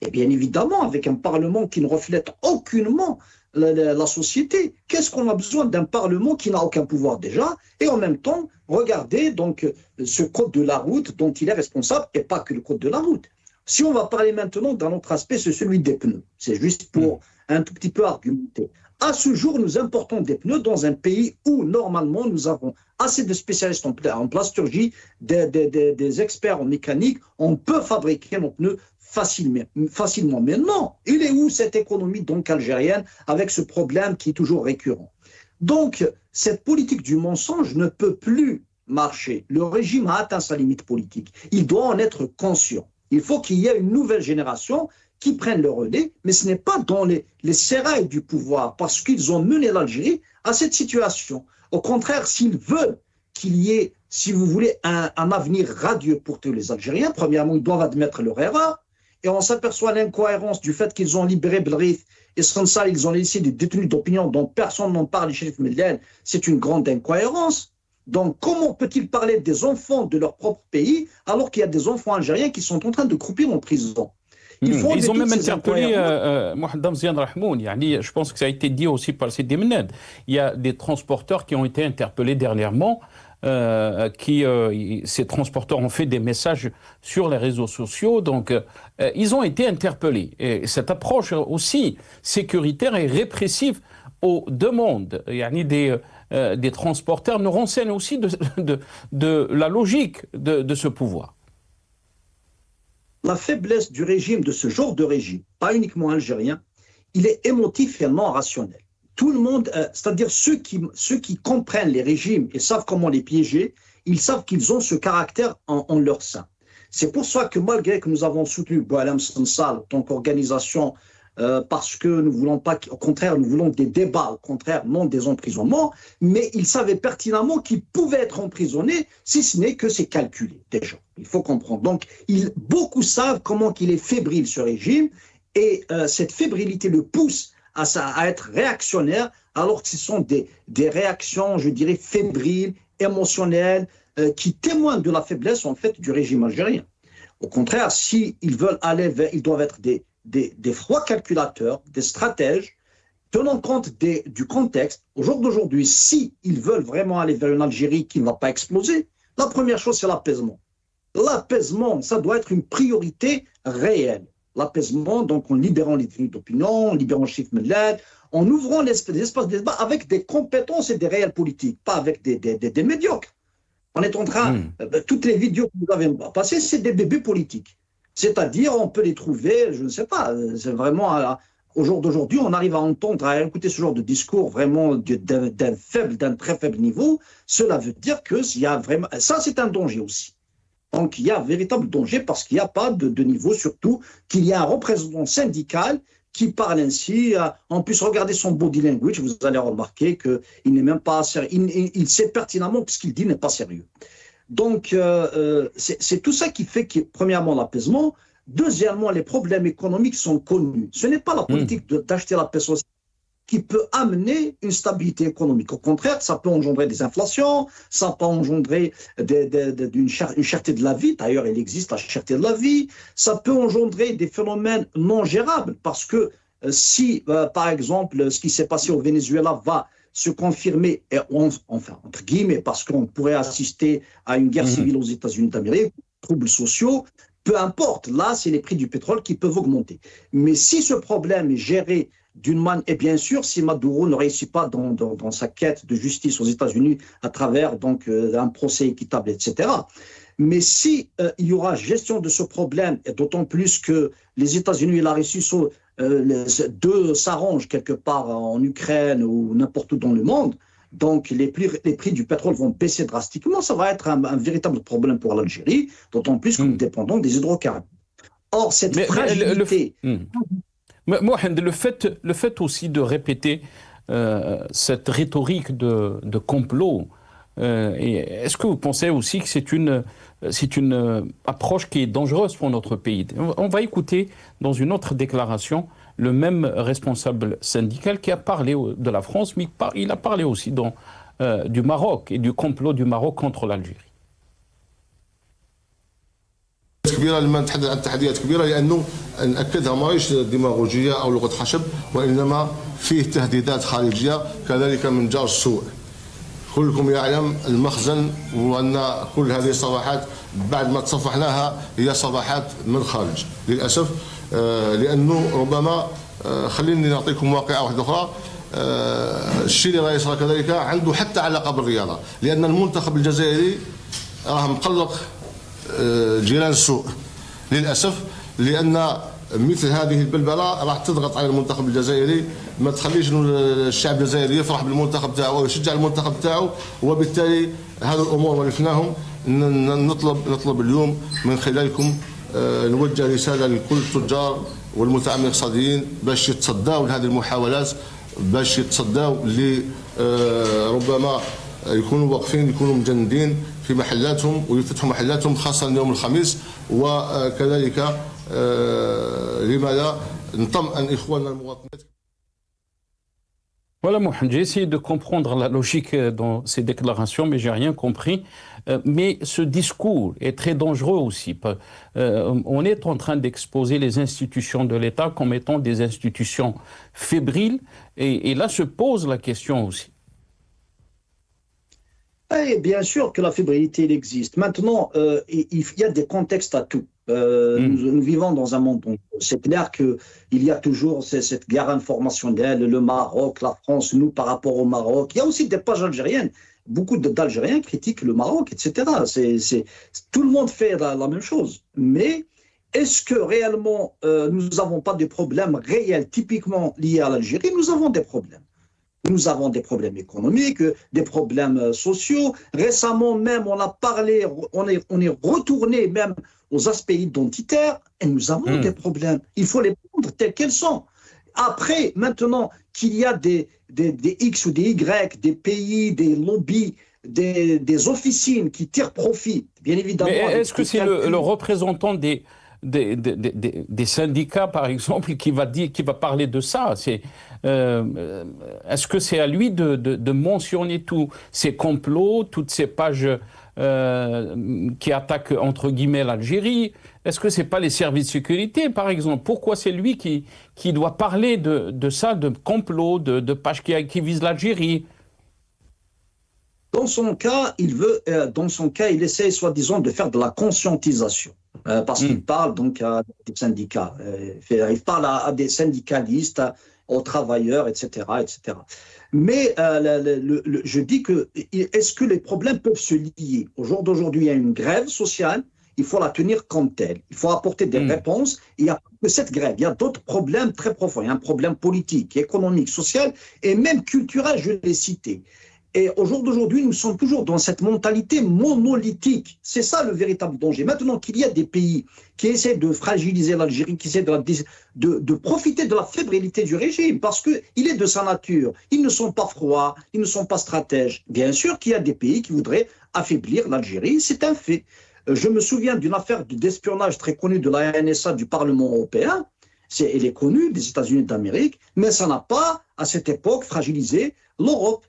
Et bien évidemment, avec un Parlement qui ne reflète aucunement la société. Qu'est-ce qu'on a besoin d'un Parlement qui n'a aucun pouvoir déjà? Et en même temps, regardez donc ce code de la route dont il est responsable, et pas que le code de la route. Si on va parler maintenant d'un autre aspect, c'est celui des pneus. C'est juste pour un tout petit peu argumenter. À ce jour, nous importons des pneus dans un pays où, normalement, nous avons assez de spécialistes en plasturgie, des experts en mécanique. On peut fabriquer nos pneus facilement. Mais non, il est où cette économie donc algérienne avec ce problème qui est toujours récurrent? Donc, cette politique du mensonge ne peut plus marcher. Le régime a atteint sa limite politique. Il doit en être conscient. Il faut qu'il y ait une nouvelle génération qui prenne le relais, mais ce n'est pas dans les sérails du pouvoir, parce qu'ils ont mené l'Algérie à cette situation. Au contraire, s'ils veulent qu'il y ait, si vous voulez, un avenir radieux pour tous les Algériens, premièrement, ils doivent admettre leur erreur, et on s'aperçoit l'incohérence du fait qu'ils ont libéré Belrith et sans ça, ils ont laissé des détenus d'opinion dont personne n'en parle, les Chérif Medlen. C'est une grande incohérence. Donc, comment peut-il parler des enfants de leur propre pays alors qu'il y a des enfants algériens qui sont en train de croupir en prison? Ils ont même interpellé Mohamed Ziad Rahmoun. Je pense que ça a été dit aussi par Sidi Mennad. Il y a des transporteurs qui ont été interpellés dernièrement. Ces transporteurs ont fait des messages sur les réseaux sociaux. Donc, ils ont été interpellés. Et cette approche aussi sécuritaire et répressive aux demandes des transporteurs nous renseigne aussi de la logique de ce pouvoir. La faiblesse du régime, de ce genre de régime, pas uniquement algérien, il est émotif et non rationnel. Tout le monde, c'est-à-dire ceux qui comprennent les régimes et savent comment les piéger, ils savent qu'ils ont ce caractère en leur sein. C'est pour ça que malgré que nous avons soutenu Boualem Sansal en tant qu'organisation, parce que nous voulons pas, au contraire, nous voulons des débats, au contraire, non des emprisonnements, mais ils savaient pertinemment qu'ils pouvaient être emprisonnés, si ce n'est que c'est calculé déjà. Il faut comprendre. Donc, beaucoup savent comment il est fébrile ce régime, et cette fébrilité le pousse à être réactionnaire, alors que ce sont des réactions, je dirais, fébriles, émotionnelles, qui témoignent de la faiblesse en fait du régime algérien. Au contraire, s'ils veulent aller vers, ils doivent être des froids calculateurs, des stratèges, tenant compte du contexte. Au jour d'aujourd'hui, s'ils veulent vraiment aller vers une Algérie qui ne va pas exploser, la première chose, c'est l'apaisement. L'apaisement, ça doit être une priorité réelle. L'apaisement, donc en libérant les détenus d'opinion, en libérant Chérif Medlen, en ouvrant l'espace de débat avec des compétences et des réels politiques, pas avec des médiocres. On est en train, toutes les vidéos que vous avez passées, c'est des bébés politiques. C'est-à-dire, on peut les trouver, je ne sais pas, c'est vraiment, au jour d'aujourd'hui, on arrive à entendre, à écouter ce genre de discours vraiment d'un très faible niveau. Cela veut dire qu'il y a vraiment, ça c'est un danger aussi. Donc il y a un véritable danger parce qu'il n'y a pas de niveau, surtout qu'il y a un représentant syndical qui parle ainsi. En plus, regardez son body language, vous allez remarquer qu'il n'est même pas sérieux. Il sait pertinemment que ce qu'il dit n'est pas sérieux. Donc, c'est tout ça qui fait, premièrement, l'apaisement. Deuxièmement, les problèmes économiques sont connus. Ce n'est pas la politique d'acheter la paix sociale qui peut amener une stabilité économique. Au contraire, ça peut engendrer des inflations, ça peut engendrer une cherté de la vie. D'ailleurs, il existe la cherté de la vie. Ça peut engendrer des phénomènes non gérables parce que si, par exemple, ce qui s'est passé au Venezuela va se confirmer, enfin, entre guillemets, parce qu'on pourrait assister à une guerre civile aux États-Unis d'Amérique, troubles sociaux, peu importe. Là, c'est les prix du pétrole qui peuvent augmenter. Mais si ce problème est géré d'une manière, et bien sûr, si Maduro ne réussit pas dans sa quête de justice aux États-Unis à travers donc un procès équitable, etc. Mais si il y aura gestion de ce problème, et d'autant plus que les États-Unis et la Russie sont deux s'arrangent quelque part en Ukraine ou n'importe où dans le monde, donc les prix du pétrole vont baisser drastiquement, ça va être un véritable problème pour l'Algérie, d'autant plus que nous dépendons des hydrocarbures. Or, cette fragilité... Mohamed, le fait aussi de répéter cette rhétorique de complot, est-ce que vous pensez aussi que c'est une approche qui est dangereuse pour notre pays? On va écouter dans une autre déclaration le même responsable syndical qui a parlé de la France, mais il a parlé aussi du Maroc et du complot du Maroc contre l'Algérie. كبيرة لما نتحدث عن تحديات كبيرة لأنه نأكدها ماهيش ديماغوجية أو لغة حشب، وإنما فيه تهديدات خارجية كذلك من جار السوء. كلكم يعلم المخزن، وأن كل هذه الصفحات بعد ما تصفحناها هي صفحات من الخارج للأسف. لأنه ربما خليني نعطيكم واقعة واحدة أخرى. الشيء اللي راه يصرى كذلك عنده حتى علاقة بالرياضة، لأن المنتخب الجزائري راه مقلق جيران السوء للأسف، لأن مثل هذه البلبلة راح تضغط على المنتخب الجزائري، ما تخليش الشعب الجزائري يفرح بالمنتخب تاعو ويشجع المنتخب تاعو. وبالتالي هذه الأمور ولفناهم. نطلب اليوم من خلالكم نوجه رسالة لكل التجار والمتعاملين الاقتصاديين باش يتصداو لهذه المحاولات، باش يتصداو ربما يكونوا واقفين، يكونوا مجندين في محلاتهم ويفتحوا محلاتهم خاصة يوم الخميس. وكذلك لما لا نطمئن إخواننا المواطنين. Voilà, moi, j'ai essayé de comprendre la logique dans ces déclarations, mais j'ai rien compris. Mais ce discours est très dangereux aussi. On est en train d'exposer les institutions de l'État comme étant des institutions fébriles, et là se pose la question aussi. Et bien sûr que la fébrilité elle existe. Maintenant, il y a des contextes à tout. Nous vivons dans un monde, c'est clair qu'il y a toujours cette guerre informationnelle, le Maroc, la France, nous par rapport au Maroc. Il y a aussi des pages algériennes. Beaucoup d'Algériens critiquent le Maroc, etc. Tout le monde fait la même chose. Mais est-ce que réellement nous n'avons pas de problèmes réels, typiquement liés à l'Algérie? Nous avons des problèmes. Nous avons des problèmes économiques, des problèmes sociaux. Récemment même, on a parlé, on est retourné même aux aspects identitaires, et nous avons des problèmes. Il faut les prendre tels qu'elles sont. Après, maintenant qu'il y a des X ou des Y, des pays, des lobbies, des officines qui tirent profit, bien évidemment. Mais est-ce que c'est le représentant des syndicats, par exemple, qui va parler de ça? Est-ce que c'est à lui de mentionner tous ces complots, toutes ces pages qui attaquent entre guillemets l'Algérie? Est-ce que c'est pas les services de sécurité, par exemple? Pourquoi c'est lui qui doit parler de ça, de complots, de pages qui visent l'Algérie? Dans son cas, il essaie soi-disant de faire de la conscientisation. Parce qu'il parle donc à des syndicats, il parle à des syndicalistes, aux travailleurs, etc. etc. Mais je dis que, est-ce que les problèmes peuvent se lier? Au jour d'aujourd'hui, il y a une grève sociale, il faut la tenir comme telle, il faut apporter des réponses. Il n'y a pas que cette grève, il y a d'autres problèmes très profonds. Il y a un problème politique, économique, social et même culturel, je l'ai cité. Et au jour d'aujourd'hui, nous sommes toujours dans cette mentalité monolithique. C'est ça le véritable danger. Maintenant qu'il y a des pays qui essaient de fragiliser l'Algérie, qui essaient de profiter de la fébrilité du régime, parce qu'il est de sa nature. Ils ne sont pas froids, ils ne sont pas stratèges. Bien sûr qu'il y a des pays qui voudraient affaiblir l'Algérie, c'est un fait. Je me souviens d'une affaire d'espionnage très connue de la NSA du Parlement européen. Elle est connue des États-Unis d'Amérique, mais ça n'a pas, à cette époque, fragilisé l'Europe.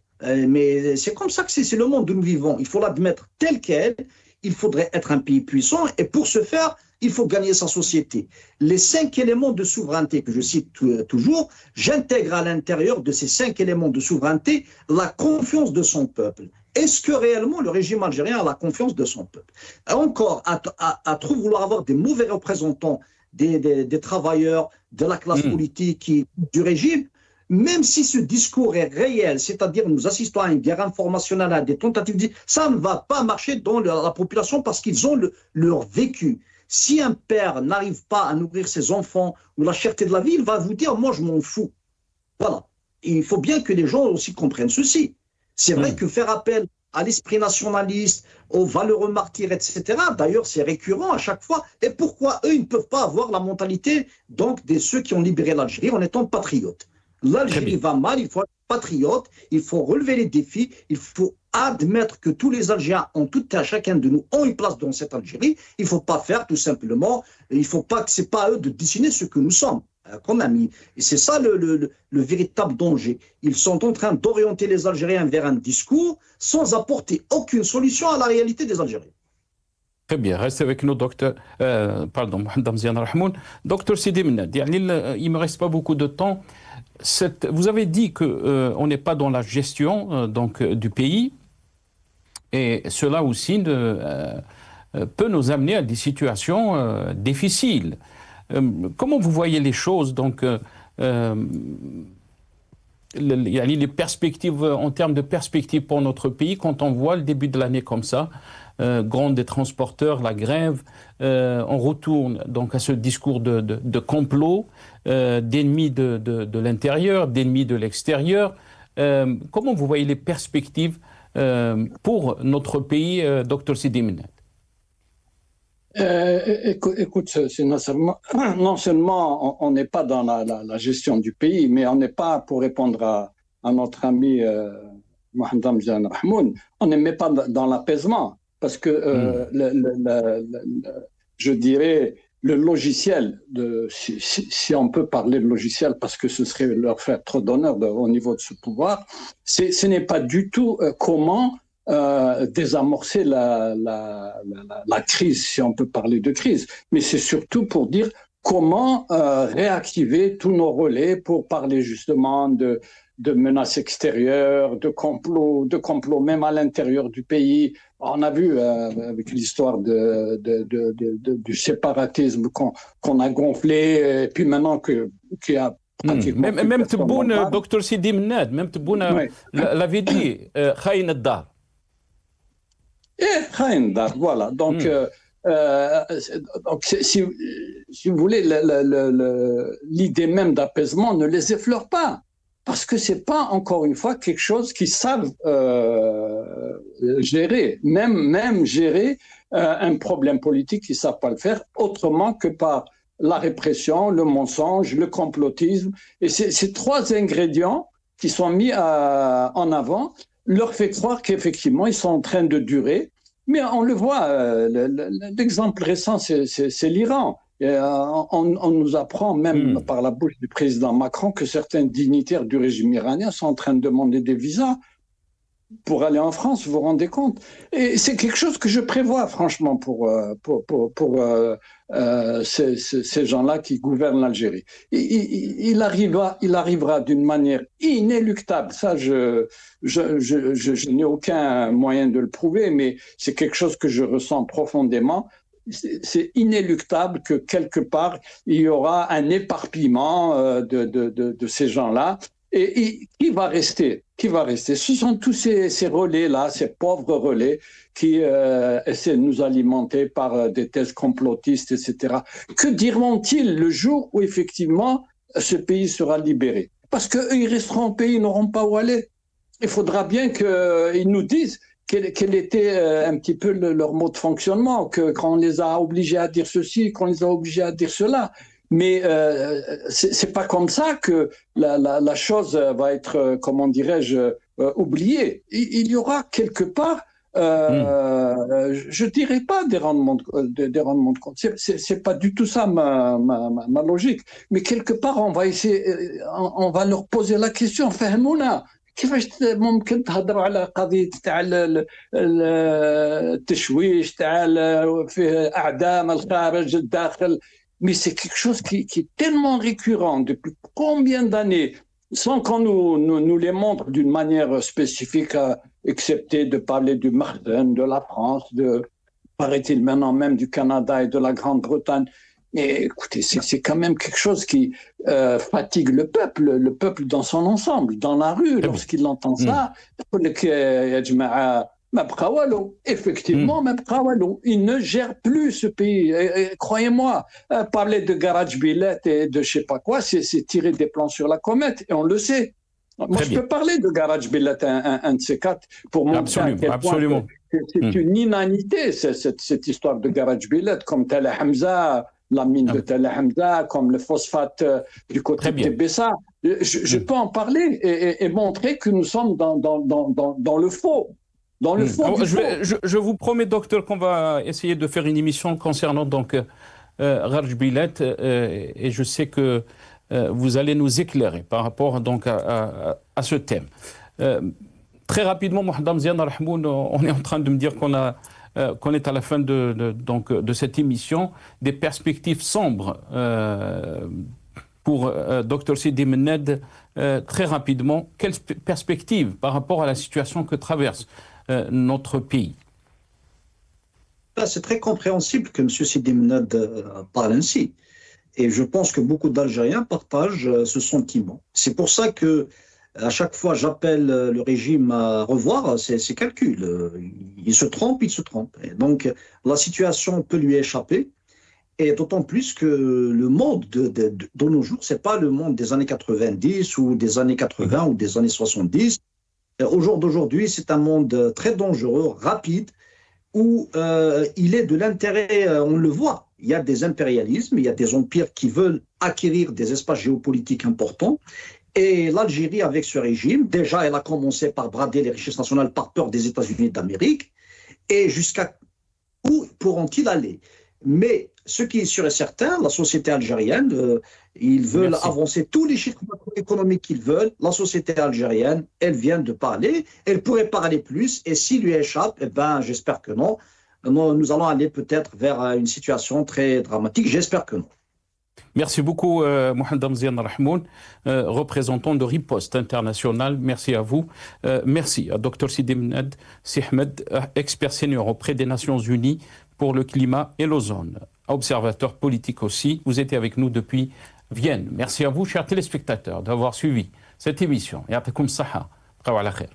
Mais c'est comme ça que c'est le monde où nous vivons. Il faut l'admettre tel quel. Il faudrait être un pays puissant. Et pour ce faire, il faut gagner sa société. Les 5 éléments de souveraineté que je cite toujours, j'intègre à l'intérieur de ces 5 éléments de souveraineté la confiance de son peuple. Est-ce que réellement le régime algérien a la confiance de son peuple? Encore, à trop vouloir avoir des mauvais représentants des travailleurs, de la classe politique, du régime, même si ce discours est réel, c'est-à-dire nous assistons à une guerre informationnelle, à des tentatives, ça ne va pas marcher dans la population parce qu'ils ont leur vécu. Si un père n'arrive pas à nourrir ses enfants ou la cherté de la vie, il va vous dire « moi je m'en fous ». Voilà. Et il faut bien que les gens aussi comprennent ceci. C'est vrai que faire appel à l'esprit nationaliste, aux valeureux martyrs, etc., d'ailleurs c'est récurrent à chaque fois. Et pourquoi eux, ils ne peuvent pas avoir la mentalité donc, de ceux qui ont libéré l'Algérie en étant patriotes? L'Algérie va mal, il faut être patriote, il faut relever les défis, il faut admettre que tous les Algériens, tout à chacun de nous, ont une place dans cette Algérie. Il ne faut pas faire tout simplement, il ne faut pas que ce n'est pas à eux de dessiner ce que nous sommes. Comme amis. Et c'est ça le véritable danger. Ils sont en train d'orienter les Algériens vers un discours sans apporter aucune solution à la réalité des Algériens. Très bien, restez avec nous, docteur. Pardon, Mohamed Zian Rahmoun. Docteur Sidi Mennad, il ne me reste pas beaucoup de temps. Vous avez dit qu'on n'est pas dans la gestion du pays, et cela aussi peut nous amener à des situations difficiles. Comment vous voyez les choses les perspectives, en termes de perspectives pour notre pays, quand on voit le début de l'année comme ça, grande des transporteurs, la grève, on retourne donc à ce discours de complot, d'ennemis de l'intérieur, d'ennemis de l'extérieur. Comment vous voyez les perspectives pour notre pays, Dr Sidi Mennad? Écoute, non seulement on n'est pas dans la gestion du pays, mais on n'est pas, pour répondre à notre ami Mohamed Zian Rahmoun, on n'est même pas dans l'apaisement, parce que je dirais le logiciel, si on peut parler de logiciel, parce que ce serait leur faire trop d'honneur au niveau de ce pouvoir, ce n'est pas du tout comment désamorcer la crise, si on peut parler de crise, mais c'est surtout pour dire comment réactiver tous nos relais pour parler justement de menaces extérieures, de complots même à l'intérieur du pays. On a vu avec l'histoire du séparatisme qu'on a gonflé, et puis maintenant qu'il y a même Tebboune, Dr Sidi Mennad, même Tebboune l'avait dit, Khaïn ad-Dar. Voilà. Donc, si vous voulez, l'idée même d'apaisement ne les effleure pas, parce que c'est pas, encore une fois, quelque chose qu'ils savent gérer, même gérer un problème politique, ils savent pas le faire autrement que par la répression, le mensonge, le complotisme, et ces trois ingrédients qui sont mis en avant leur fait croire qu'effectivement, ils sont en train de durer. Mais on le voit, l'exemple récent, c'est l'Iran. On nous apprend, même par la bouche du président Macron, que certains dignitaires du régime iranien sont en train de demander des visas pour aller en France, vous vous rendez compte? Et c'est quelque chose que je prévois, franchement, pour ces gens-là qui gouvernent l'Algérie. Il arrivera d'une manière inéluctable. Ça, je n'ai aucun moyen de le prouver, mais c'est quelque chose que je ressens profondément. C'est inéluctable que quelque part, il y aura un éparpillement de ces gens-là. Et qui va rester? Ce sont tous ces relais-là, ces pauvres relais qui essaient de nous alimenter par des thèses complotistes, etc. Que diront-ils le jour où effectivement ce pays sera libéré? Parce qu'eux, ils resteront au pays, ils n'auront pas où aller. Il faudra bien qu'ils nous disent quel était un petit peu leur mode de fonctionnement, qu'on les a obligés à dire ceci, qu'on les a obligés à dire cela. Mais c'est pas comme ça que la chose va être, comment dirais-je, oubliée. Il y aura quelque part, je dirais pas des rendements de compte. C'est pas du tout ça ma logique. Mais quelque part, on va essayer, on va leur poser la question. فهمونا كيفاش ممكن تهضروا على قضية تاع التشويش تاع فيه أعدام الخارج الداخل. Mais c'est quelque chose qui est tellement récurrent depuis combien d'années, sans qu'on nous les montre d'une manière spécifique, excepté de parler du Martin, de la France, paraît-il maintenant même du Canada et de la Grande-Bretagne. Mais écoutez, c'est quand même quelque chose qui fatigue le peuple dans son ensemble, dans la rue, lorsqu'il entend ça. Effectivement, il ne gère plus ce pays. Croyez-moi, parler de garage billet et de je sais pas quoi, c'est tirer des plans sur la comète, et on le sait. Moi, je peux parler de garage billet, un de ces quatre, pour montrer à quel point c'est une inanité, cette histoire de garage billet, comme Tala Hamza, la mine de Tala Hamza, comme le phosphate du côté de Bessa. Je peux en parler et montrer que nous sommes dans le faux. Je vous promets, docteur, qu'on va essayer de faire une émission concernant Garage Billet, et je sais que vous allez nous éclairer par rapport donc à ce thème. Très rapidement, Mohamed Zian Rahmoun, on est en train de me dire qu'on a qu'on est à la fin de cette émission, des perspectives sombres pour Dr Sidi Mennad. Très rapidement, quelles perspectives par rapport à la situation que traverse notre pays? C'est très compréhensible que M. Sidi Mennad parle ainsi. Et je pense que beaucoup d'Algériens partagent ce sentiment. C'est pour ça que à chaque fois j'appelle le régime à revoir ses calculs. Il se trompe. Et donc la situation peut lui échapper. Et d'autant plus que le monde de nos jours, ce n'est pas le monde des années 90 ou des années 80 ou des années 70. Au jour d'aujourd'hui, c'est un monde très dangereux, rapide, où il est de l'intérêt, on le voit, il y a des impérialismes, il y a des empires qui veulent acquérir des espaces géopolitiques importants. Et l'Algérie, avec ce régime, déjà, elle a commencé par brader les richesses nationales par peur des États-Unis d'Amérique. Et jusqu'à où pourront-ils aller? Mais ce qui est sûr et certain, la société algérienne, ils veulent avancer tous les chiffres économiques qu'ils veulent. La société algérienne, elle vient de parler, elle pourrait parler plus, et s'il lui échappe, eh ben, j'espère que non. Nous allons aller peut-être vers une situation très dramatique, j'espère que non. Merci beaucoup, Mohamed Amzian Rahmoun, représentant de Riposte International. Merci à vous. Merci à Dr Sidi Mennad Sihmed, expert senior auprès des Nations Unies pour le climat et l'ozone, observateur politique aussi. Vous étiez avec nous depuis Vienne. Merci à vous, chers téléspectateurs, d'avoir suivi cette émission. Ya'takoum saha. Bqaw ala khair.